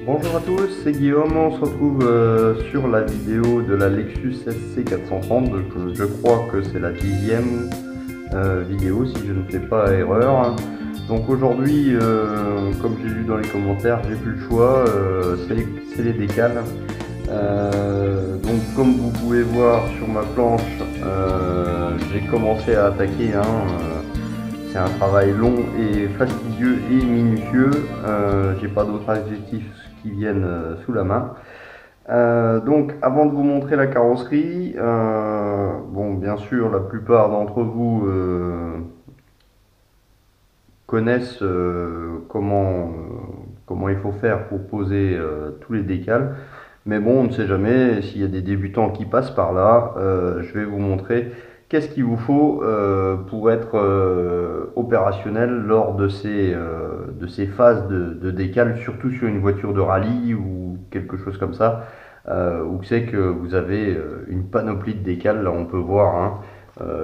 Bonjour à tous, c'est Guillaume, on se retrouve sur la vidéo de la Lexus SC430, je crois que c'est la 10e vidéo si je ne fais pas erreur. Donc aujourd'hui, comme j'ai lu dans les commentaires, j'ai plus le choix, c'est les décales. Donc comme vous pouvez voir sur ma planche, j'ai commencé à attaquer. C'est un travail long et fastidieux et minutieux. J'ai pas d'autres adjectifs qui viennent sous la main. Donc avant de vous montrer la carrosserie, bon bien sûr la plupart d'entre vous connaissent comment il faut faire pour poser tous les décals. Mais bon, on ne sait jamais, s'il y a des débutants qui passent par là, je vais vous montrer qu'est-ce qu'il vous faut pour être opérationnel lors de ces phases de décal, surtout sur une voiture de rallye ou quelque chose comme ça, où c'est que vous avez une panoplie de décals. Là, on peut voir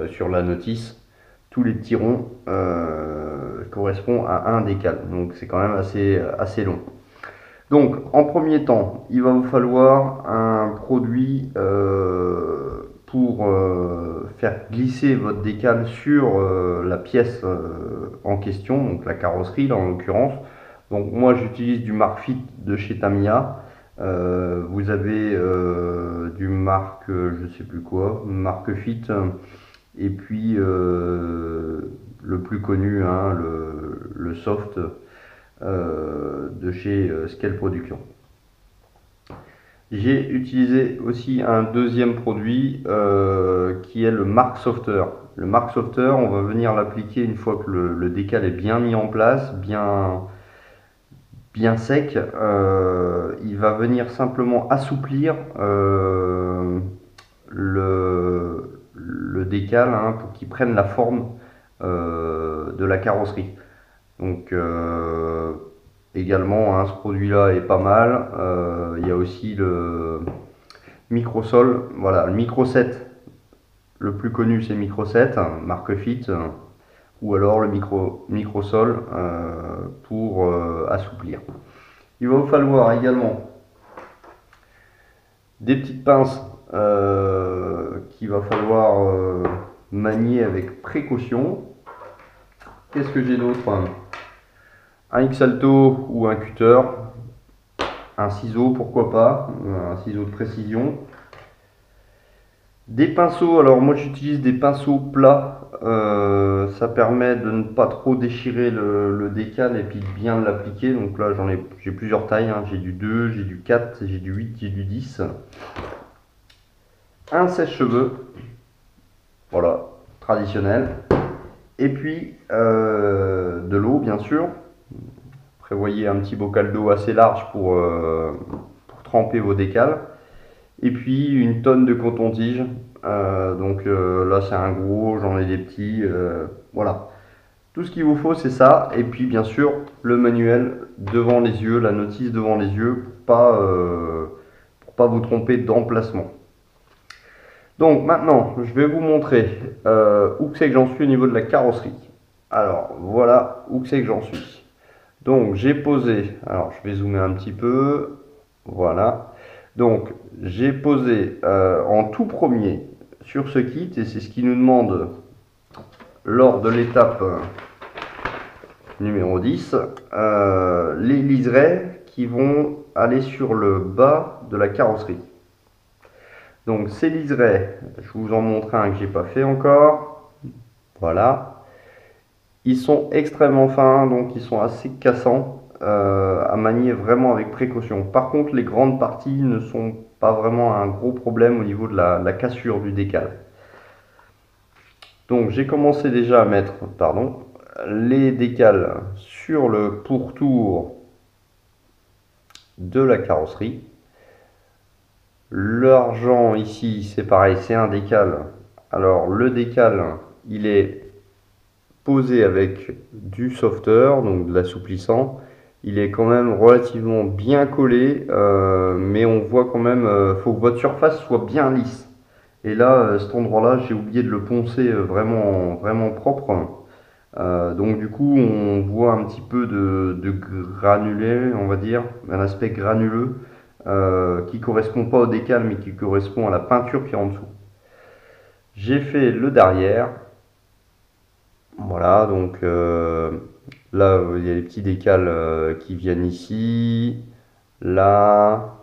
sur la notice, tous les petits ronds correspondent à un décal, donc c'est quand même assez long. Donc, en premier temps, il va vous falloir un produit pour faire glisser votre décal sur la pièce en question, donc la carrosserie là en l'occurrence. Donc moi j'utilise du Mark Fit de chez Tamiya. Vous avez du Mark, je sais plus quoi, Mark Fit, et puis le plus connu, le Soft de chez Scale Production. J'ai utilisé aussi un deuxième produit qui est le Mark Softer. Le Mark Softer, on va venir l'appliquer une fois que le décal est bien mis en place, bien sec. Il va venir simplement assouplir le décal pour qu'il prenne la forme de la carrosserie. Donc également, ce produit-là est pas mal. Il y a aussi le Microsol. Voilà, le Micro 7. Le plus connu, c'est Micro 7, marque Fit, ou alors le Microsol pour assouplir. Il va vous falloir également des petites pinces qu'il va falloir manier avec précaution. Qu'est-ce que j'ai d'autre? Un X-Alto ou un cutter, un ciseau, pourquoi pas, un ciseau de précision. Des pinceaux, alors moi j'utilise des pinceaux plats, ça permet de ne pas trop déchirer le décal et puis de bien l'appliquer. Donc là j'ai plusieurs tailles, j'ai du 2, j'ai du 4, j'ai du 8, j'ai du 10. Un sèche-cheveux, voilà, traditionnel. Et puis de l'eau bien sûr. Prévoyez un petit bocal d'eau assez large pour tremper vos décals. Et puis une tonne de coton-tige. Donc là c'est un gros, j'en ai des petits. Voilà. Tout ce qu'il vous faut c'est ça. Et puis bien sûr le manuel devant les yeux, la notice devant les yeux pour pas vous tromper d'emplacement. Donc maintenant je vais vous montrer où c'est que j'en suis au niveau de la carrosserie. Alors voilà où c'est que j'en suis. Donc j'ai posé, alors je vais zoomer un petit peu, voilà. Donc j'ai posé en tout premier sur ce kit, et c'est ce qui nous demande lors de l'étape numéro 10, les liserés qui vont aller sur le bas de la carrosserie. Donc ces liserés, je vous en montre un que j'ai pas fait encore, voilà. Ils sont extrêmement fins, donc ils sont assez cassants à manier vraiment avec précaution. Par contre, les grandes parties ne sont pas vraiment un gros problème au niveau de la cassure du décal. Donc j'ai commencé déjà à mettre les décals sur le pourtour de la carrosserie. L'argent ici, c'est pareil, c'est un décal. Alors le décal, il est posé avec du softer, donc de l'assouplissant. Il est quand même relativement bien collé, mais on voit quand même, faut que votre surface soit bien lisse. Et là, cet endroit-là, j'ai oublié de le poncer vraiment propre. Donc du coup, on voit un petit peu de granulé, on va dire, un aspect granuleux qui correspond pas au décal, mais qui correspond à la peinture qui est en dessous. J'ai fait le derrière. Voilà, donc là, il y a les petits décals qui viennent ici, là,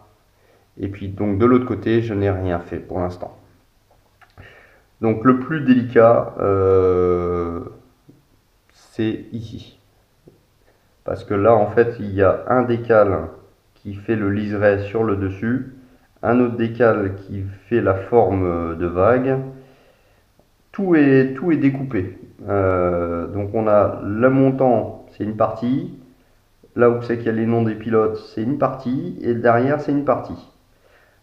et puis donc de l'autre côté, je n'ai rien fait pour l'instant. Donc le plus délicat, c'est ici. Parce que là, en fait, il y a un décal qui fait le liseré sur le dessus, un autre décal qui fait la forme de vague. Tout est découpé. Donc on a le montant, c'est une partie. Là où c'est qu'il y a les noms des pilotes, c'est une partie. Et derrière, c'est une partie.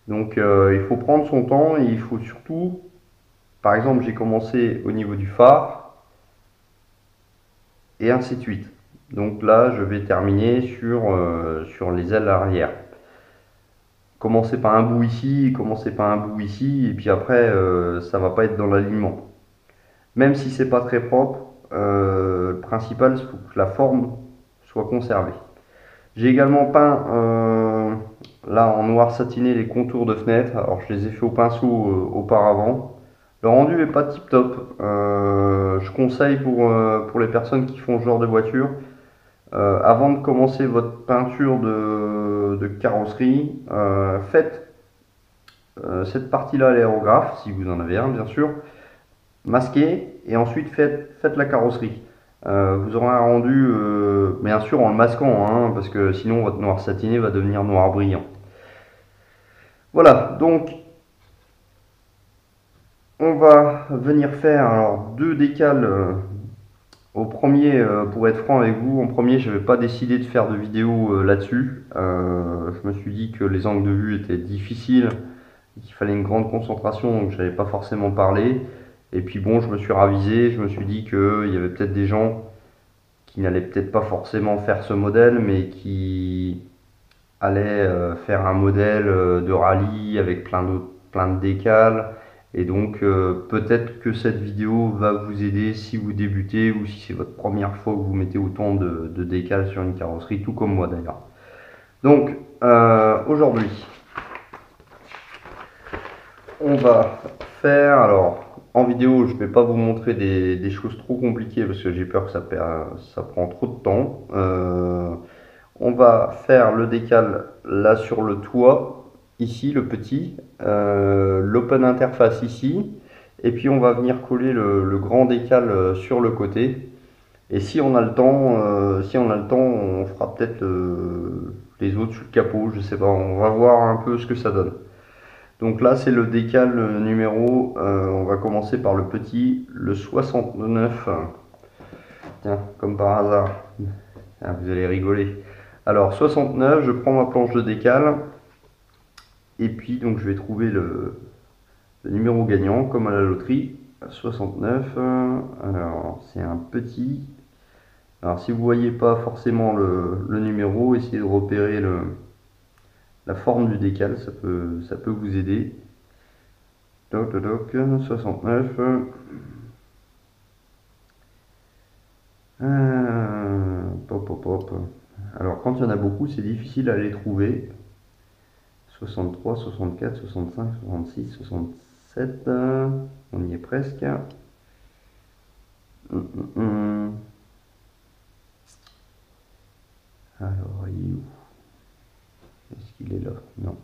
Donc il faut prendre son temps et il faut surtout, par exemple, j'ai commencé au niveau du phare et ainsi de suite. Donc là, je vais terminer sur les ailes arrière. Commencer par un bout ici, commencer par un bout ici, et puis après, ça va pas être dans l'alignement. Même si c'est pas très propre, le principal, c'est que la forme soit conservée. J'ai également peint là en noir satiné les contours de fenêtre. Alors je les ai fait au pinceau auparavant. Le rendu est pas tip top. Je conseille pour les personnes qui font ce genre de voiture, avant de commencer votre peinture de carrosserie, faites cette partie-là à l'aérographe, si vous en avez un bien sûr, masquez et ensuite faites la carrosserie. Vous aurez un rendu, bien sûr en le masquant, hein, parce que sinon votre noir satiné va devenir noir brillant. Voilà, donc on va venir faire alors deux décals. Au premier, pour être franc avec vous, en premier, je n'avais pas décidé de faire de vidéo là-dessus. Je me suis dit que les angles de vue étaient difficiles, qu'il fallait une grande concentration, donc je n'avais pas forcément parlé. Et puis bon, je me suis ravisé, je me suis dit qu'il y avait peut-être des gens qui n'allaient peut-être pas forcément faire ce modèle, mais qui allaient faire un modèle de rallye avec plein de décals. Et donc peut-être que cette vidéo va vous aider si vous débutez ou si c'est votre première fois que vous mettez autant de décals sur une carrosserie, tout comme moi d'ailleurs. Donc aujourd'hui, on va faire, alors en vidéo je ne vais pas vous montrer des choses trop compliquées parce que j'ai peur que ça prend trop de temps. On va faire le décal là sur le toit, ici le petit, l'open interface ici, et puis on va venir coller le grand décal sur le côté. Et si on a le temps, on fera peut-être les autres sur le capot, je sais pas, on va voir un peu ce que ça donne. Donc là c'est le décal numéro, on va commencer par le petit, le 69. Tiens, comme par hasard, ah, vous allez rigoler. Alors 69, je prends ma planche de décal et puis donc je vais trouver le numéro gagnant comme à la loterie. 69, alors c'est un petit. Alors si vous voyez pas forcément le numéro, essayez de repérer la forme du décal, ça peut vous aider. Toc, toc, toc, 69. Pop, pop, pop. Alors quand il y en a beaucoup, c'est difficile à les trouver. 63, 64, 65, 66, 67, on y est presque. Alors, il est où? Est-ce qu'il est là? Non. Vous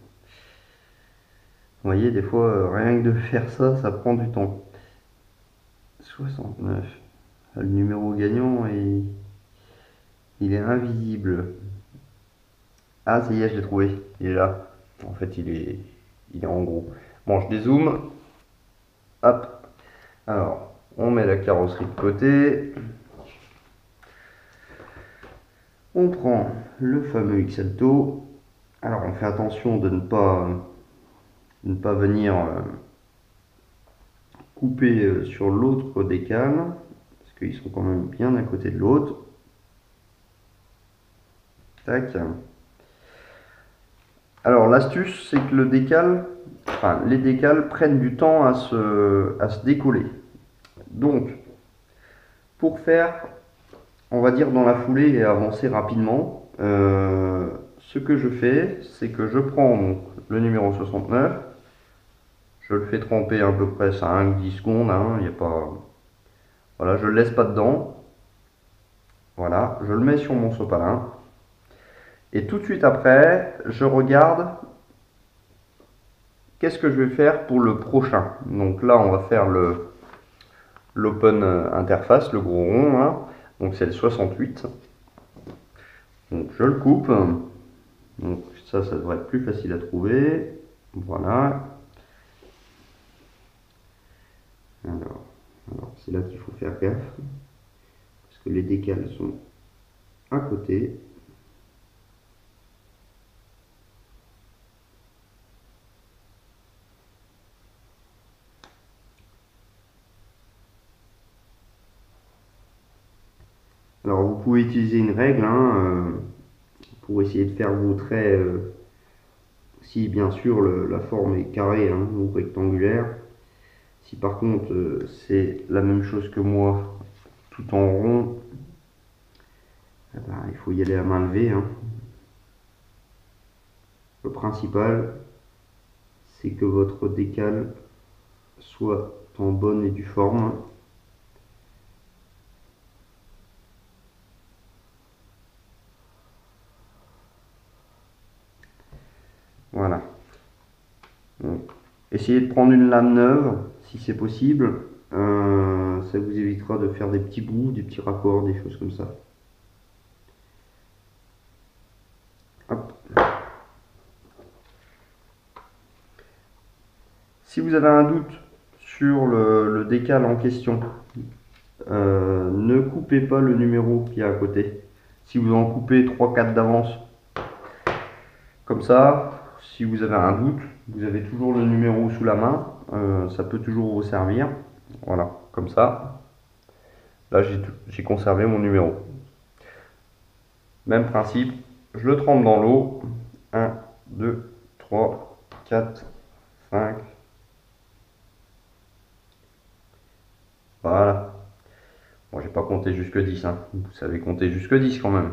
voyez, des fois, rien que de faire ça, ça prend du temps. 69. Le numéro gagnant, il est invisible. Ah, ça y est, je l'ai trouvé. Il est là. En fait, il est en gros. Bon, je dézoome. Hop. Alors, on met la carrosserie de côté. On prend le fameux X-Alto. Alors, on fait attention de ne pas venir couper sur l'autre décal, parce qu'ils sont quand même bien à côté de l'autre. Tac. Alors, l'astuce, c'est que les décals prennent du temps à se décoller. Donc, pour faire on va dire dans la foulée et avancer rapidement, ce que je fais, c'est que je prends donc, le numéro 69, je le fais tremper à peu près 5-10 secondes, hein, y a pas... Voilà, je le laisse pas dedans. Voilà, je le mets sur mon sopalin. Et tout de suite après, je regarde qu'est-ce que je vais faire pour le prochain. Donc là, on va faire l'open interface, le gros rond, hein. Donc c'est le 68. Donc je le coupe. Donc ça devrait être plus facile à trouver. Voilà. Alors c'est là qu'il faut faire gaffe. Parce que les décales sont à côté. Alors vous pouvez utiliser une règle hein, pour essayer de faire vos traits si bien sûr la forme est carrée hein, ou rectangulaire. Si par contre c'est la même chose que moi, tout en rond, eh ben, il faut y aller à main levée. Hein. Le principal, c'est que votre décale soit en bonne et due forme. Voilà. Donc, essayez de prendre une lame neuve, si c'est possible. Ça vous évitera de faire des petits bouts, des petits raccords, des choses comme ça. Hop. Si vous avez un doute sur le décal en question, ne coupez pas le numéro qui est à côté. Si vous en coupez 3-4 d'avance, comme ça, si vous avez un doute, vous avez toujours le numéro sous la main, ça peut toujours vous servir. Voilà, comme ça. Là, j'ai conservé mon numéro. Même principe, je le trempe dans l'eau. 1, 2, 3, 4, 5. Voilà. Bon, j'ai pas compté jusque 10, hein. Vous savez compter jusque 10 quand même.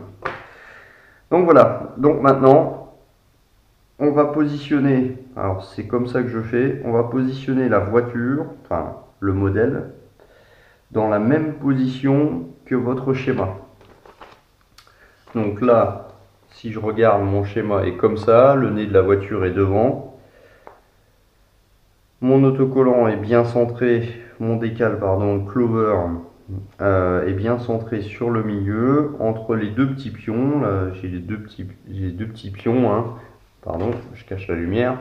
Donc voilà, donc maintenant, on va positionner, alors c'est comme ça que je fais, on va positionner la voiture, enfin le modèle, dans la même position que votre schéma. Donc là, si je regarde, mon schéma est comme ça, le nez de la voiture est devant, mon autocollant est bien centré, mon décal, pardon, le clover est bien centré sur le milieu, entre les deux petits pions, là j'ai deux petits pions, hein. Pardon, je cache la lumière.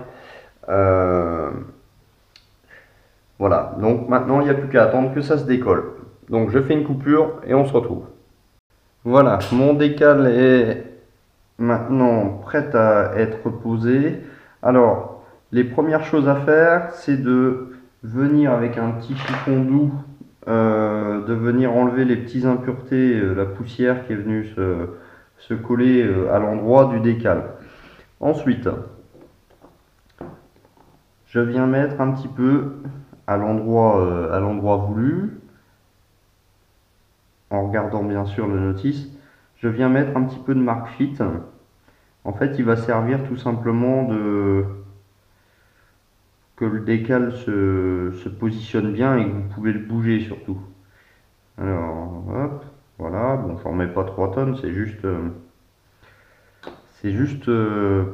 Voilà, donc maintenant il n'y a plus qu'à attendre que ça se décolle. Donc je fais une coupure et on se retrouve. Voilà, mon décal est maintenant prêt à être posé. Alors, les premières choses à faire, c'est de venir avec un petit chiffon doux, de venir enlever les petites impuretés, la poussière qui est venue se coller à l'endroit du décal. Ensuite, je viens mettre un petit peu à l'endroit voulu, en regardant bien sûr la notice, je viens mettre un petit peu de marque fit. En fait, il va servir tout simplement de que le décal se positionne bien et que vous pouvez le bouger surtout. Alors, hop, voilà, bon, j'en mets pas 3 tonnes, c'est juste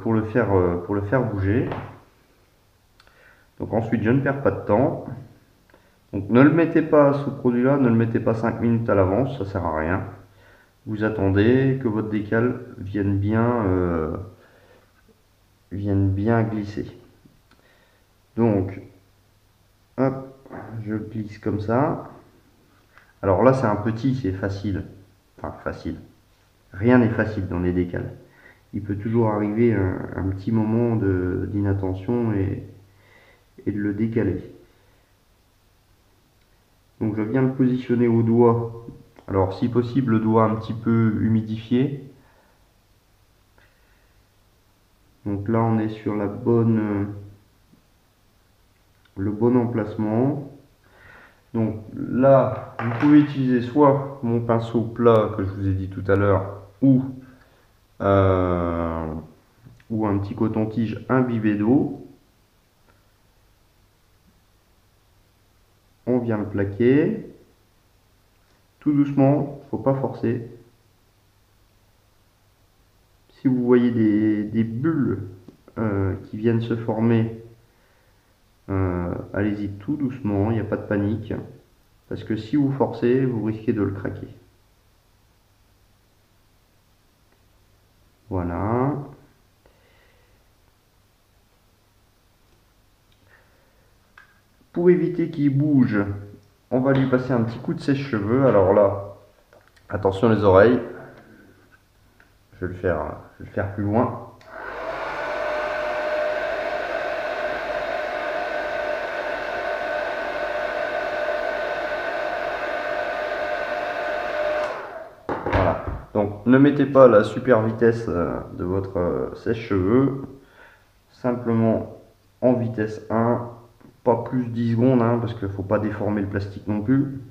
pour le faire bouger. Donc ensuite, je ne perds pas de temps. Donc ne le mettez pas, ce produit-là, ne le mettez pas 5 minutes à l'avance, ça sert à rien. Vous attendez que votre décal vienne bien glisser. Donc, hop, je glisse comme ça. Alors là, c'est un petit, c'est facile. Enfin, facile. Rien n'est facile dans les décals. Il peut toujours arriver un petit moment d'inattention et de le décaler. Donc je viens le positionner au doigt. Alors si possible, le doigt un petit peu humidifié. Donc là, on est sur le bon emplacement. Donc là, vous pouvez utiliser soit mon pinceau plat que je vous ai dit tout à l'heure, euh, ou un petit coton-tige imbibé d'eau. On vient le plaquer, tout doucement, faut pas forcer. Si vous voyez des bulles qui viennent se former, allez-y tout doucement, il n'y a pas de panique. Parce que si vous forcez, vous risquez de le craquer. Voilà. Pour éviter qu'il bouge, on va lui passer un petit coup de sèche-cheveux. Alors là, attention les oreilles. Je vais le faire plus loin. Voilà. Donc ne mettez pas la super vitesse de votre sèche-cheveux. Simplement en vitesse 1. Pas plus 10 secondes, hein, parce qu'il ne faut pas déformer le plastique non plus.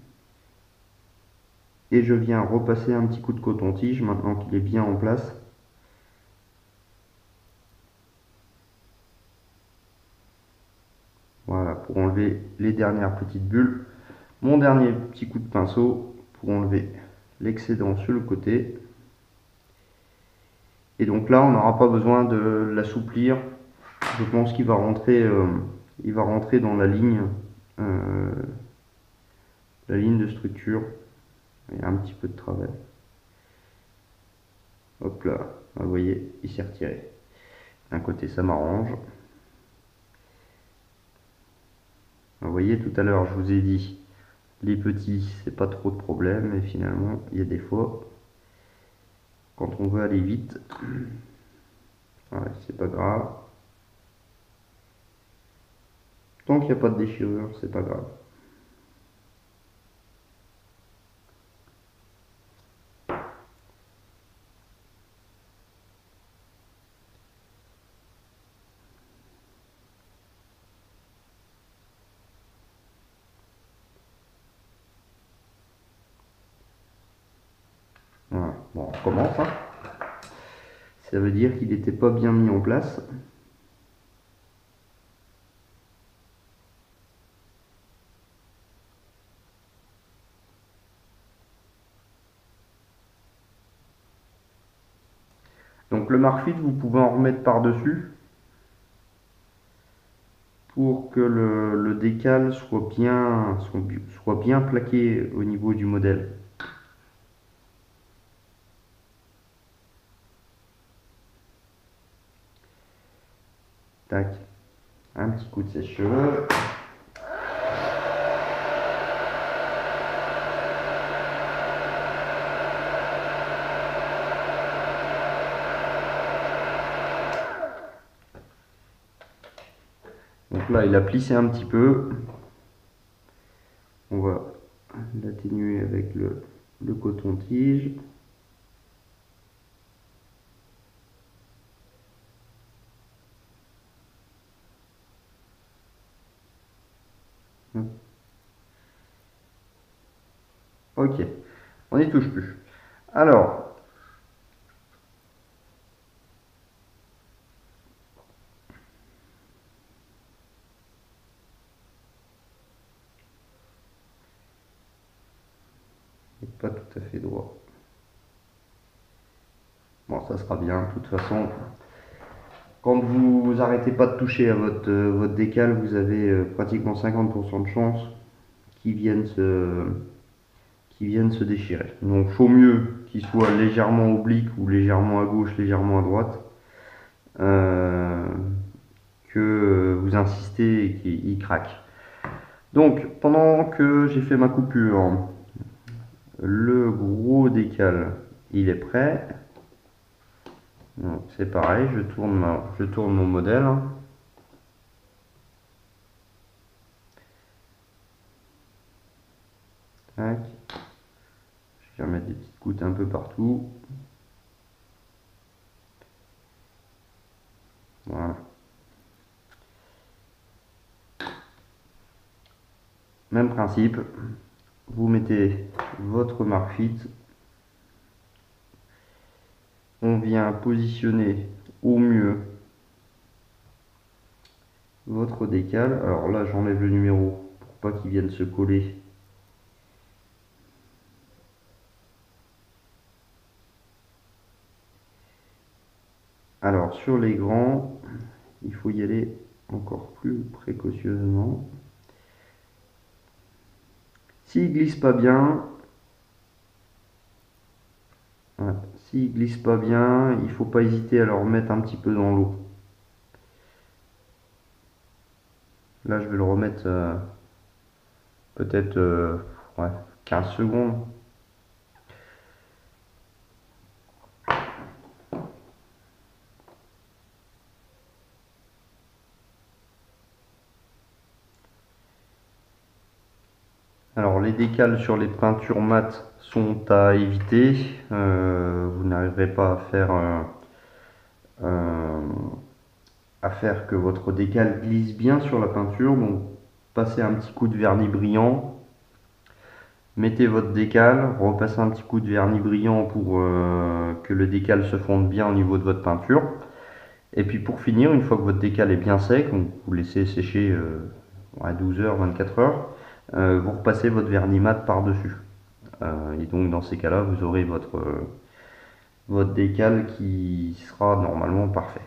Et je viens repasser un petit coup de coton-tige maintenant qu'il est bien en place. Voilà, pour enlever les dernières petites bulles. Mon dernier petit coup de pinceau pour enlever l'excédent sur le côté. Et donc là, on n'aura pas besoin de l'assouplir. Je pense qu'il va il va rentrer dans euh, la ligne de structure. Il y a un petit peu de travers. Hop là, vous voyez, il s'est retiré. D'un côté, ça m'arrange. Vous voyez, tout à l'heure, je vous ai dit, les petits, c'est pas trop de problème. Et finalement, il y a des fois, quand on veut aller vite, ouais, c'est pas grave. Tant qu'il n'y a pas de déchirure, c'est pas grave. Voilà. Bon, on recommence, hein. Ça veut dire qu'il n'était pas bien mis en place. Donc le marfil, vous pouvez en remettre par-dessus pour que le décal soit bien plaqué au niveau du modèle. Tac, un petit coup de sèche-cheveux. Donc là, il a plissé un petit peu. On va l'atténuer avec le coton-tige. Ok, on n'y touche plus. Alors, il n'est pas tout à fait droit. Bon, ça sera bien, de toute façon. Quand vous arrêtez pas de toucher à votre décal, vous avez pratiquement 50% de chances qu'ils viennent se déchirer. Donc faut mieux qu'il soit légèrement oblique ou légèrement à gauche, légèrement à droite, euh, que vous insistez et qu'il craque. Donc pendant que j'ai fait ma coupure, le gros décal il est prêt. C'est pareil, je tourne mon modèle. Tac. Je vais remettre des petites gouttes un peu partout. Voilà. même principe. Vous mettez votre marque fit. On vient positionner au mieux votre décal. Alors là, j'enlève le numéro pour pas qu'il vienne se coller. Alors sur les grands, il faut y aller encore plus précautionneusement. S'il glisse pas bien, voilà, s'il glisse pas bien, il faut pas hésiter à le remettre un petit peu dans l'eau. Là, je vais le remettre peut-être ouais, 15 secondes. Alors les décals sur les peintures mates sont à éviter. Vous n'arriverez pas à faire que votre décal glisse bien sur la peinture. Donc passez un petit coup de vernis brillant. Mettez votre décal, repassez un petit coup de vernis brillant pour que le décal se fonde bien au niveau de votre peinture. Et puis pour finir, une fois que votre décal est bien sec, donc vous laissez sécher à 12 heures, 24 heures, vous repassez votre vernis mat par-dessus. Et donc dans ces cas-là, vous aurez votre décal qui sera normalement parfait.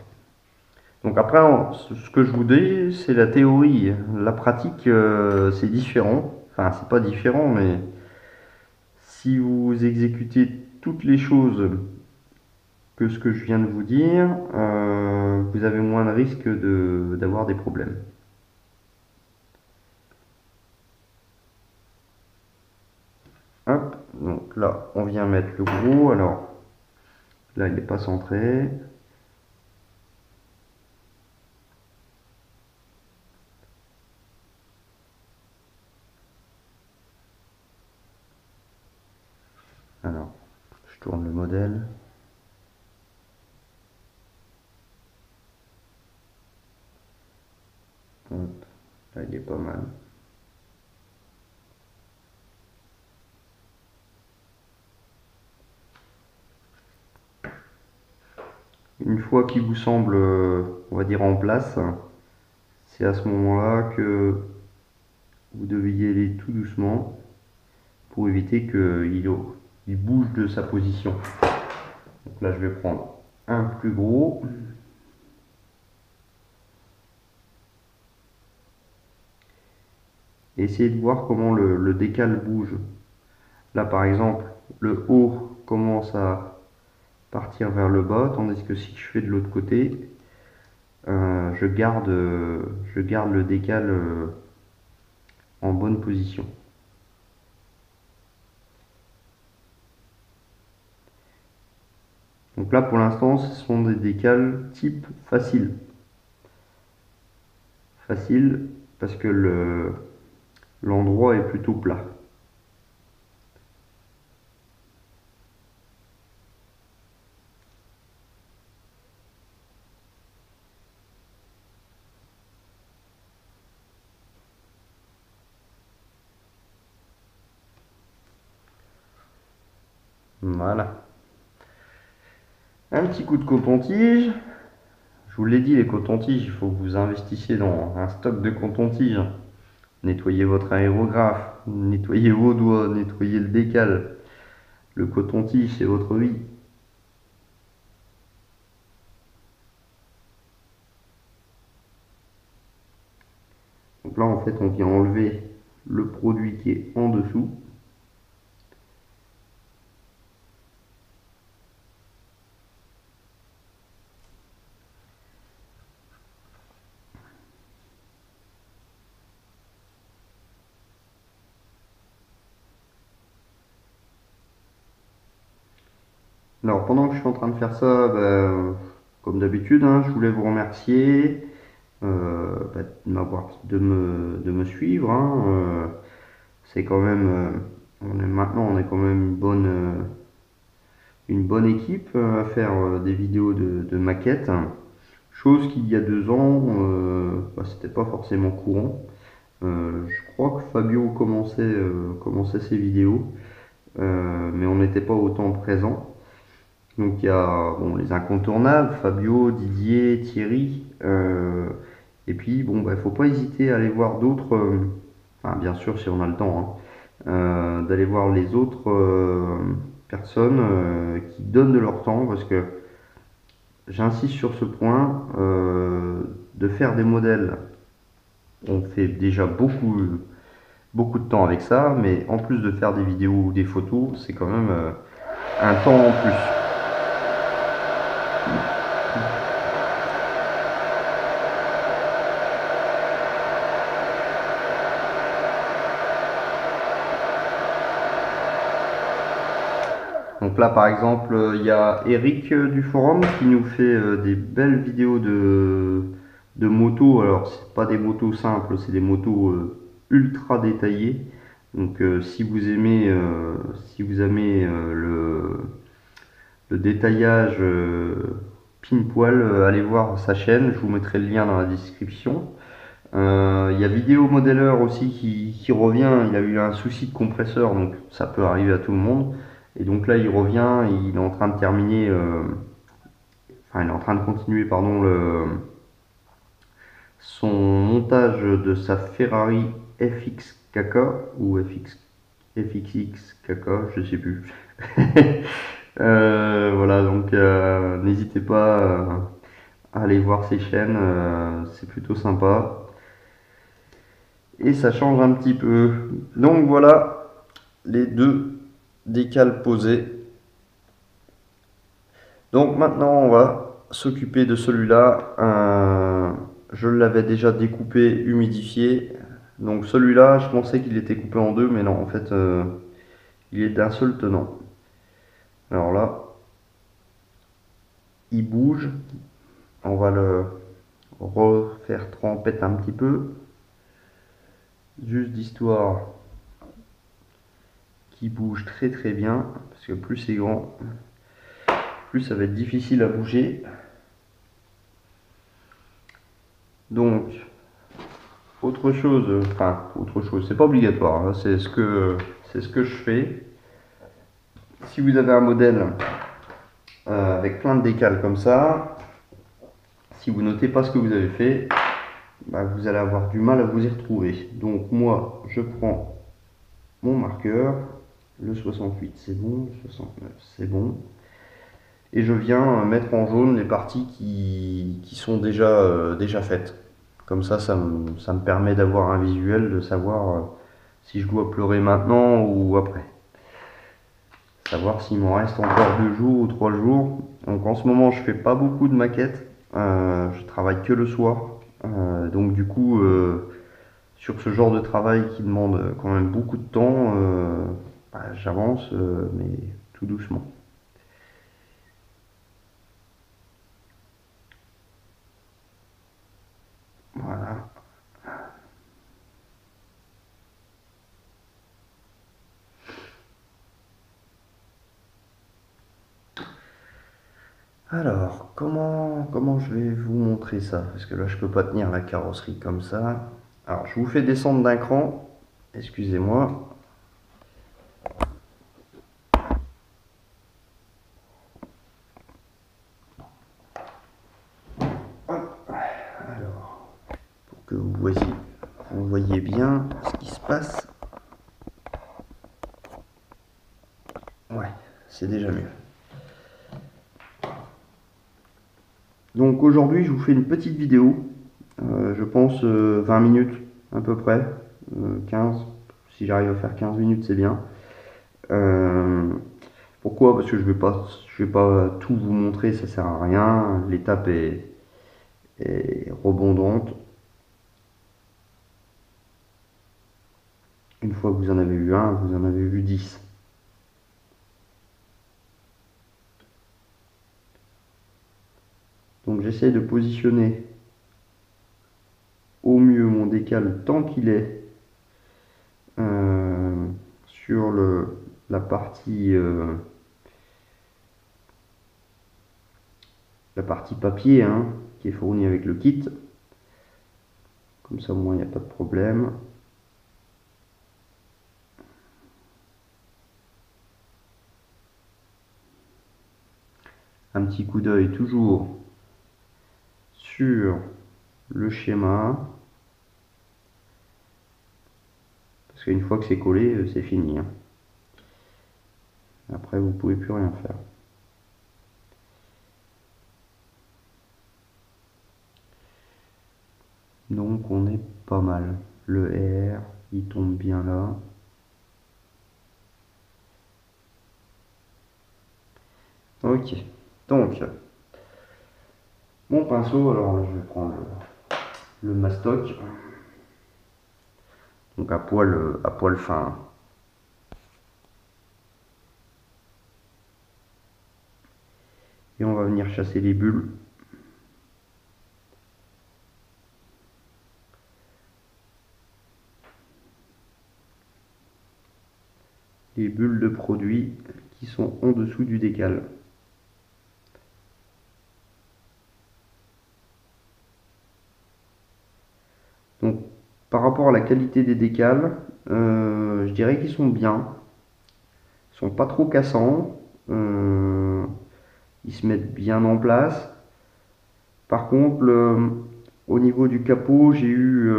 Donc après, ce que je vous dis, c'est la théorie. La pratique, c'est différent. Enfin, c'est pas différent, mais si vous exécutez toutes les choses que ce que je viens de vous dire, vous avez moins de risque d'avoir des problèmes. Hop, donc là, on vient mettre le gros. Alors, là, il n'est pas centré. Alors, je tourne le modèle. Hop, là, il est pas mal. Une fois qu'il vous semble, on va dire, en place, c'est à ce moment-là que vous devez y aller tout doucement pour éviter qu'il bouge de sa position. Donc là, je vais prendre un plus gros. Et essayer de voir comment le décal bouge. Là, par exemple, le haut commence à partir vers le bas, tandis que si je fais de l'autre côté, je garde le décal en bonne position. Donc là, pour l'instant, ce sont des décals type facile. Facile parce que l'endroit est plutôt plat. Voilà. Un petit coup de coton-tige. Je vous l'ai dit, les cotons-tiges, il faut que vous investissiez dans un stock de coton-tiges. Nettoyez votre aérographe, nettoyez vos doigts, nettoyez le décal. Le coton-tige, c'est votre vie. Donc là, en fait, on vient enlever le produit qui est en dessous. Alors, pendant que je suis en train de faire ça, comme d'habitude, hein, je voulais vous remercier de me suivre. Hein, c'est quand même, maintenant, on est quand même une bonne équipe à faire des vidéos de maquettes. Chose qu'il y a 2 ans, c'était pas forcément courant. Je crois que Fabio commençait ses vidéos, mais on n'était pas autant présent. Donc il y a bon, les incontournables, Fabio, Didier, Thierry. Et puis bon, bah, faut pas hésiter à aller voir d'autres, enfin, bien sûr si on a le temps, hein, d'aller voir les autres personnes qui donnent de leur temps, parce que j'insiste sur ce point, de faire des modèles. On fait déjà beaucoup de temps avec ça, mais en plus de faire des vidéos ou des photos, c'est quand même un temps en plus. Donc là, par exemple, il y a Eric du forum qui nous fait des belles vidéos de motos. Alors, c'est pas des motos simples, c'est des motos ultra détaillées. Donc, si vous aimez le détaillage pile poil, allez voir sa chaîne. Je vous mettrai le lien dans la description. Il y a Vidéo Modeler aussi qui revient. Il a eu un souci de compresseur, donc ça peut arriver à tout le monde. Et donc là, il revient, il est en train de terminer, enfin, il est en train de continuer, pardon, son montage de sa Ferrari FXKK ou FXXKK, je sais plus. Voilà, donc n'hésitez pas à aller voir ses chaînes, c'est plutôt sympa. Et ça change un petit peu. Donc voilà les deux décales posées. Donc maintenant on va s'occuper de celui-là. Je l'avais déjà découpé, humidifié. Donc celui-là, je pensais qu'il était coupé en deux, mais non, en fait, il est d'un seul tenant. Alors là, il bouge. On va le refaire tremper un petit peu. Juste d'histoire qu'il bouge très bien. Parce que plus c'est grand, plus ça va être difficile à bouger. Donc, autre chose, c'est pas obligatoire, hein, c'est ce que je fais. Si vous avez un modèle avec plein de décales comme ça, si vous notez pas ce que vous avez fait, bah, vous allez avoir du mal à vous y retrouver. Donc moi, je prends mon marqueur, le 68 c'est bon, le 69 c'est bon, et je viens mettre en jaune les parties qui sont déjà faites. Comme ça me permet d'avoir un visuel, de savoir si je dois pleurer maintenant ou après. Savoir s'il m'en reste encore 2 jours ou 3 jours. Donc en ce moment, je fais pas beaucoup de maquettes. Je travaille que le soir. Donc du coup, sur ce genre de travail qui demande quand même beaucoup de temps, bah, j'avance, mais tout doucement. Voilà. Alors, comment je vais vous montrer ça? Parce que là, je peux pas tenir la carrosserie comme ça. Alors, je vous fais descendre d'un cran. Excusez-moi. Alors, pour que vous voyez bien ce qui se passe. Ouais, c'est déjà mieux. Donc aujourd'hui, je vous fais une petite vidéo, je pense 20 minutes à peu près, 15, si j'arrive à faire 15 minutes, c'est bien. Pourquoi? Parce que je vais pas tout vous montrer, ça sert à rien, l'étape est rebondante. Une fois que vous en avez vu un, vous en avez vu 10. Donc j'essaie de positionner au mieux mon décal tant qu'il est sur la partie papier, hein, qui est fournie avec le kit. Comme ça au moins il n'y a pas de problème. petit coup d'œil toujours sur le schéma. Parce qu'une fois que c'est collé, c'est fini, hein. Après, vous pouvez plus rien faire. Donc on est pas mal. Le R, il tombe bien là. Ok. Donc, mon pinceau, alors là, je vais prendre le mastoc. Donc à poil fin. Et on va venir chasser les bulles. Les bulles de produits qui sont en dessous du décal. Donc par rapport à la qualité des décals, je dirais qu'ils sont bien. Ils sont pas trop cassants. Ils se mettent bien en place. Par contre, au niveau du capot, j'ai eu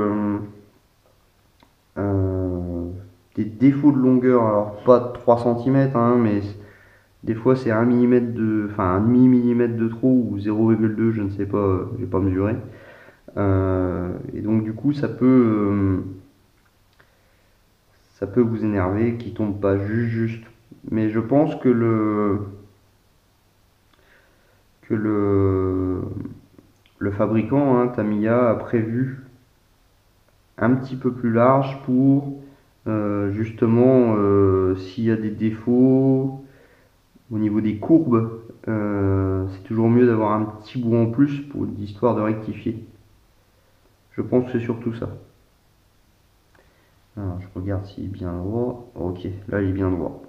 des défauts de longueur. Alors pas de 3 cm, hein, mais des fois c'est 1 mm enfin un demi-millimètre de trop ou 0,2, je ne sais pas, j'ai pas mesuré. Et donc du coup ça peut vous énerver qu'il tombe pas juste. Mais je pense que le fabricant, hein, Tamiya, a prévu un petit peu plus large pour justement s'il y a des défauts au niveau des courbes, c'est toujours mieux d'avoir un petit bout en plus pour l'histoire de rectifier. Je pense que c'est surtout ça. Alors, je regarde s'il est bien droit. Ok, là il est bien droit.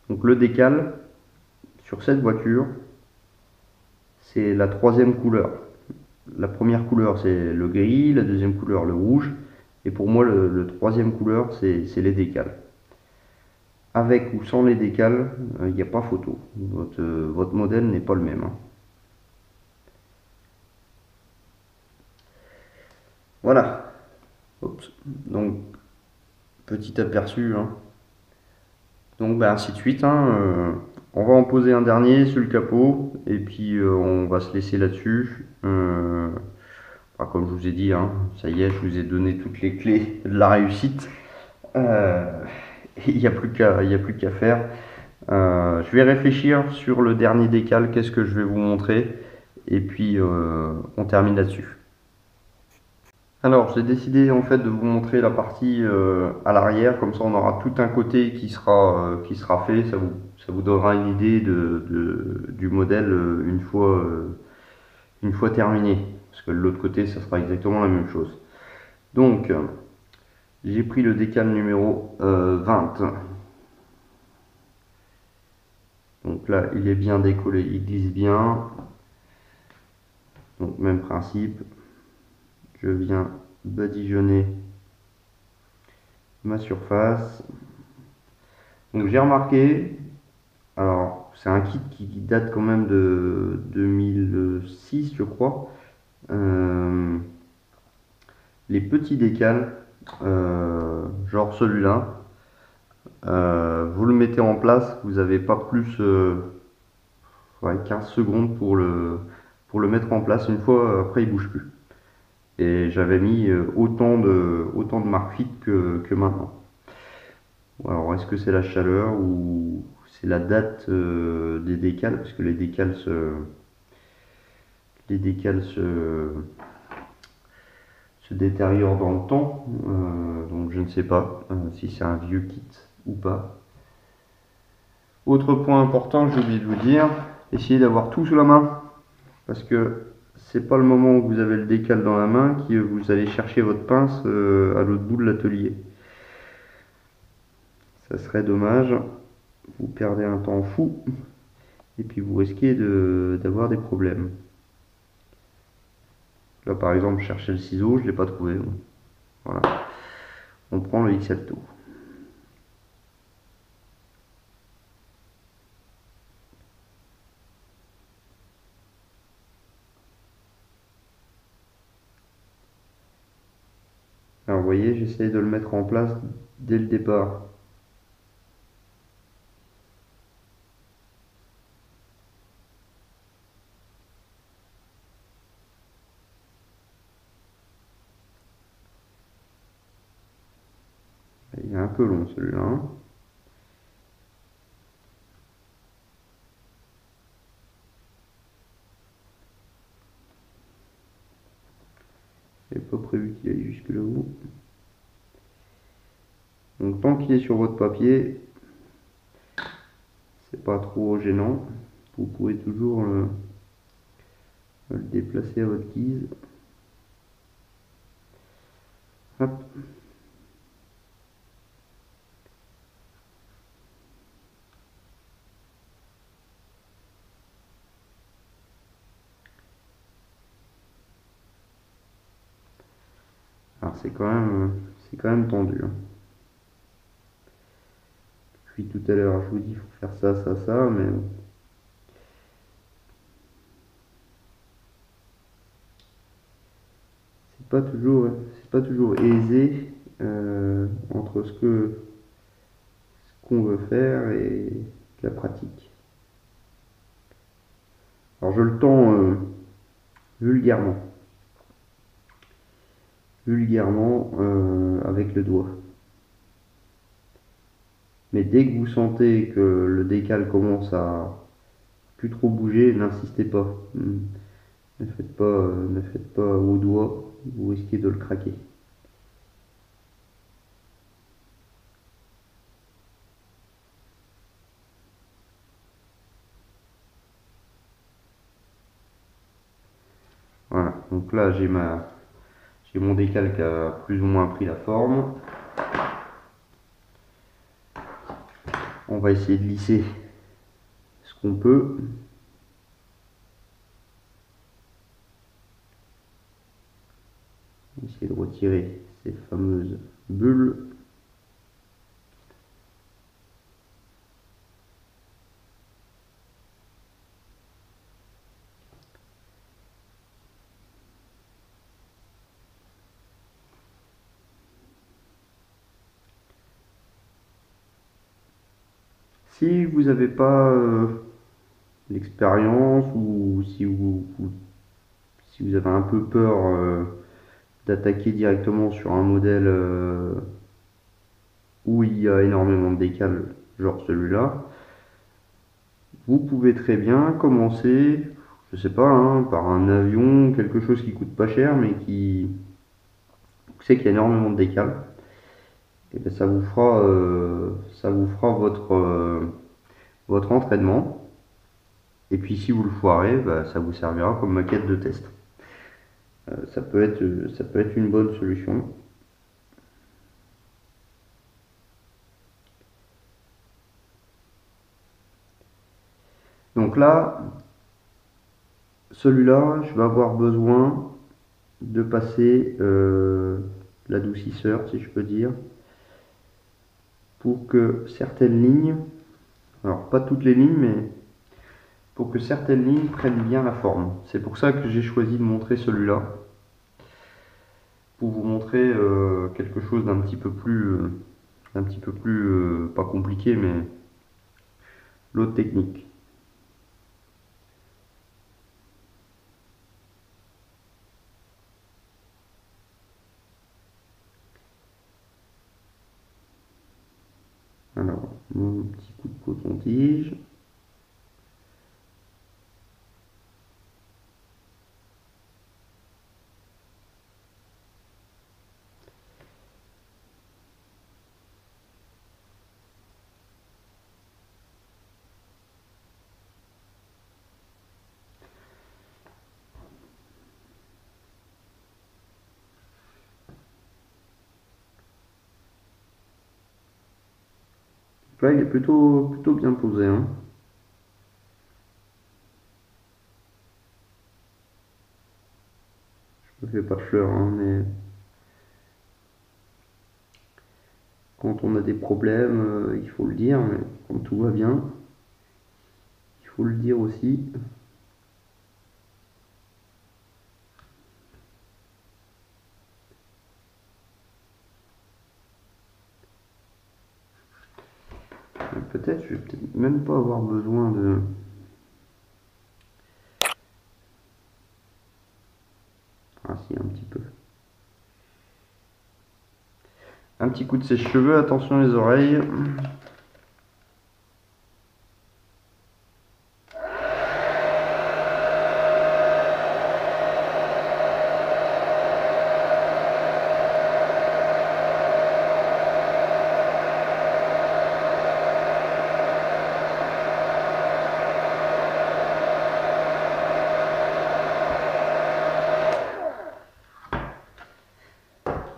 Donc le décal sur cette voiture, c'est la troisième couleur. La première couleur c'est le gris, la deuxième couleur le rouge, et pour moi le troisième couleur c'est les décals. Avec ou sans les décals, il n'y a pas photo. Votre modèle n'est pas le même, hein. Voilà. Oups. Donc petit aperçu, hein. Donc bah, ainsi de suite, hein, on va en poser un dernier sur le capot et puis on va se laisser là-dessus. Bah, comme je vous ai dit, hein, ça y est, je vous ai donné toutes les clés de la réussite. Euh, Il n'y a plus qu'à faire. Je vais réfléchir sur le dernier décal, qu'est-ce que je vais vous montrer, et puis on termine là-dessus. Alors, j'ai décidé en fait de vous montrer la partie à l'arrière, comme ça on aura tout un côté qui sera fait, ça vous donnera une idée du modèle une fois terminé, parce que de l'autre côté ça sera exactement la même chose. Donc, j'ai pris le décal numéro 20. Donc là, il est bien décollé, il glisse bien. Donc même principe, je viens badigeonner ma surface. Donc j'ai remarqué, alors c'est un kit qui date quand même de 2006 je crois. Les petits décals, genre celui-là, vous le mettez en place, vous n'avez pas plus 15 secondes pour le mettre en place. Une fois, après il bouge plus. Et j'avais mis autant de marque fit que maintenant. Alors est-ce que c'est la chaleur ou c'est la date des décals, parce que les décals se détériorent dans le temps, donc je ne sais pas si c'est un vieux kit ou pas. Autre point important que j'ai oublié de vous dire, essayez d'avoir tout sous la main, parce que c'est pas le moment où vous avez le décal dans la main que vous allez chercher votre pince à l'autre bout de l'atelier. Ça serait dommage, vous perdez un temps fou et puis vous risquez d'avoir des problèmes. Là par exemple, je cherchais le ciseau, je l'ai pas trouvé. Bon, voilà, on prend le XL Tool. Alors vous voyez, j'essaie de le mettre en place dès le départ. Il est un peu long celui-là. J'avais pas prévu qu'il aille jusque là-haut. Donc tant qu'il est sur votre papier, c'est pas trop gênant. Vous pouvez toujours le déplacer à votre guise. Hop. Alors c'est quand même tendu. Hein. Puis tout à l'heure, je vous dis, il faut faire ça, ça, ça, mais c'est pas toujours aisé entre ce qu'on veut faire et la pratique. Alors je le tends vulgairement, avec le doigt. Mais dès que vous sentez que le décal commence à plus trop bouger, n'insistez pas. Ne faites pas au doigt, vous risquez de le craquer. Voilà, donc là j'ai mon décal qui a plus ou moins pris la forme. On va essayer de lisser ce qu'on peut. Essayer de retirer ces fameuses bulles. Si vous n'avez pas l'expérience ou si vous avez un peu peur d'attaquer directement sur un modèle où il y a énormément de décal, genre celui-là, vous pouvez très bien commencer, je sais pas, hein, par un avion, quelque chose qui coûte pas cher, mais qui vous savez qu'il y a énormément de décal. Et bien ça vous fera votre entraînement. Et puis si vous le foirez, bah, ça vous servira comme maquette de test. Ça peut être une bonne solution. Donc là, celui-là, je vais avoir besoin de passer l'adoucisseur, si je peux dire, pour que certaines lignes, alors pas toutes les lignes, mais pour que certaines lignes prennent bien la forme. C'est pour ça que j'ai choisi de montrer celui-là, pour vous montrer quelque chose d'un petit peu plus, pas compliqué, mais l'autre technique. Alors, mon petit coup de coton-tige. Là, il est plutôt bien posé. Hein. fait pas de fleurs, hein, mais quand on a des problèmes, il faut le dire, mais quand tout va bien, il faut le dire aussi. Peut-être, je vais peut-être même pas avoir besoin de... Ah si, un petit peu. Un petit coup de sèche-cheveux, attention les oreilles.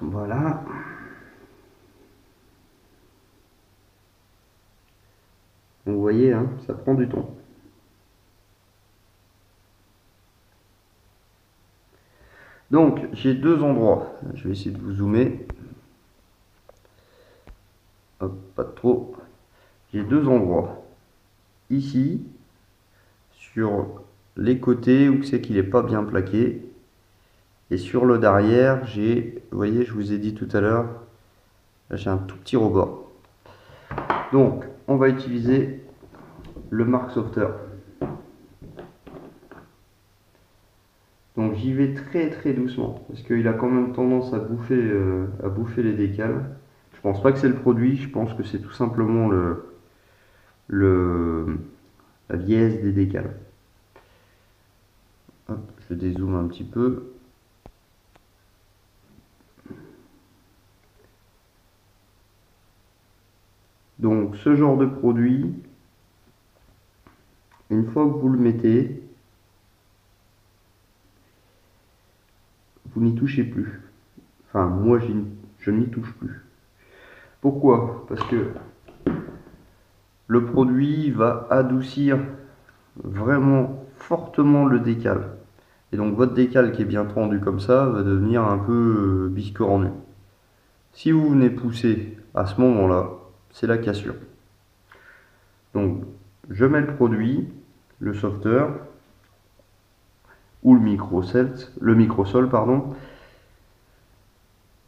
Voilà. Vous voyez, hein, ça prend du temps. Donc, j'ai deux endroits. Je vais essayer de vous zoomer. Hop, pas trop. J'ai deux endroits. Ici, sur les côtés où c'est qu'il n'est pas bien plaqué. Et sur le derrière, j'ai, vous voyez, je vous ai dit tout à l'heure, là j'ai un tout petit rebord. Donc, on va utiliser le Mark Softer. Donc j'y vais très très doucement parce qu'il a quand même tendance à bouffer les décals. Je pense pas que c'est le produit, je pense que c'est tout simplement le, la vieillesse des décals. Hop, je dézoome un petit peu. Donc ce genre de produit, une fois que vous le mettez, vous n'y touchez plus. Enfin, moi je n'y touche plus. Pourquoi? Parce que le produit va adoucir vraiment fortement le décal. Et donc votre décal qui est bien tendu comme ça va devenir un peu biscornu. Si vous venez pousser à ce moment-là, c'est la cassure. Donc je mets le produit, le softer ou le microsol, pardon.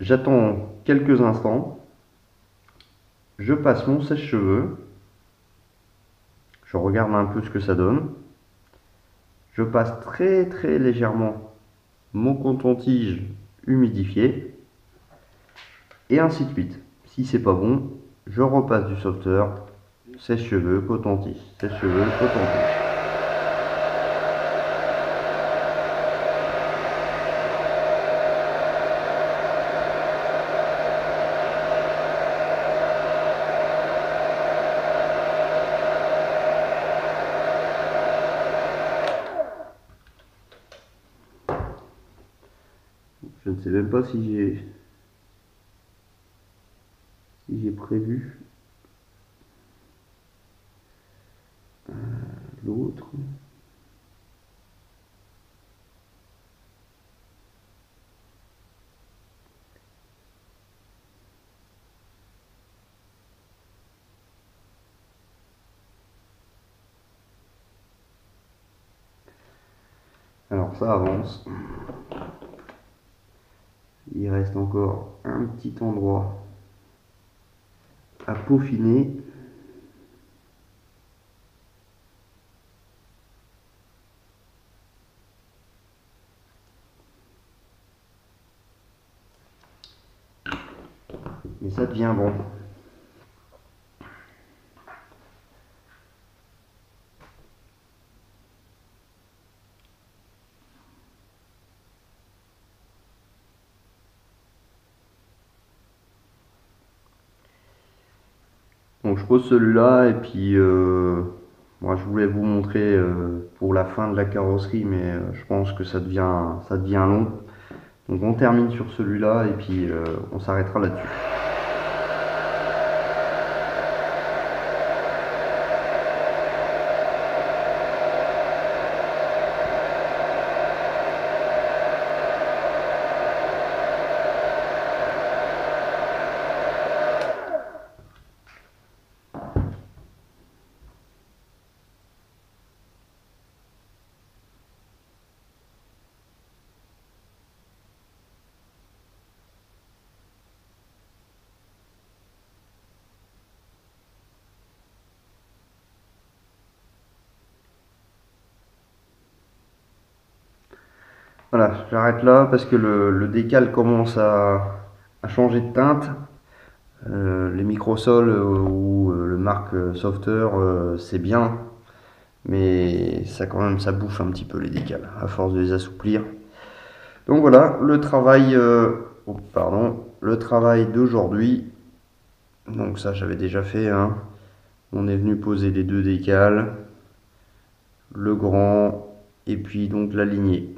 J'attends quelques instants, je passe mon sèche-cheveux, je regarde un peu ce que ça donne. Je passe très très légèrement mon coton-tige humidifié et ainsi de suite. Si c'est pas bon, je repasse du softer, sèche-cheveux, coton-tige, sèche-cheveux, coton-tige. Je ne sais même pas si j'ai prévu l'autre. Alors ça avance. Il reste encore un petit endroit à peaufiner. Mais ça devient bon. Donc je pose celui-là et puis moi je voulais vous montrer pour la fin de la carrosserie, mais je pense que ça devient long. Donc on termine sur celui-là et puis on s'arrêtera là-dessus. Voilà, j'arrête là parce que le décal commence à changer de teinte. Les microsols ou le marque Softer, c'est bien, mais ça quand même ça bouffe un petit peu les décals à force de les assouplir. Donc voilà, le travail d'aujourd'hui. Donc ça j'avais déjà fait, hein. On est venu poser les deux décals, le grand et puis donc la lignée.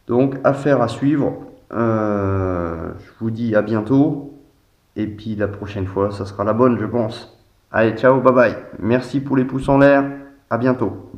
Donc affaire à suivre. Je vous dis à bientôt. Et puis la prochaine fois, ça sera la bonne, je pense. Allez, ciao, bye bye. Merci pour les pouces en l'air. À bientôt.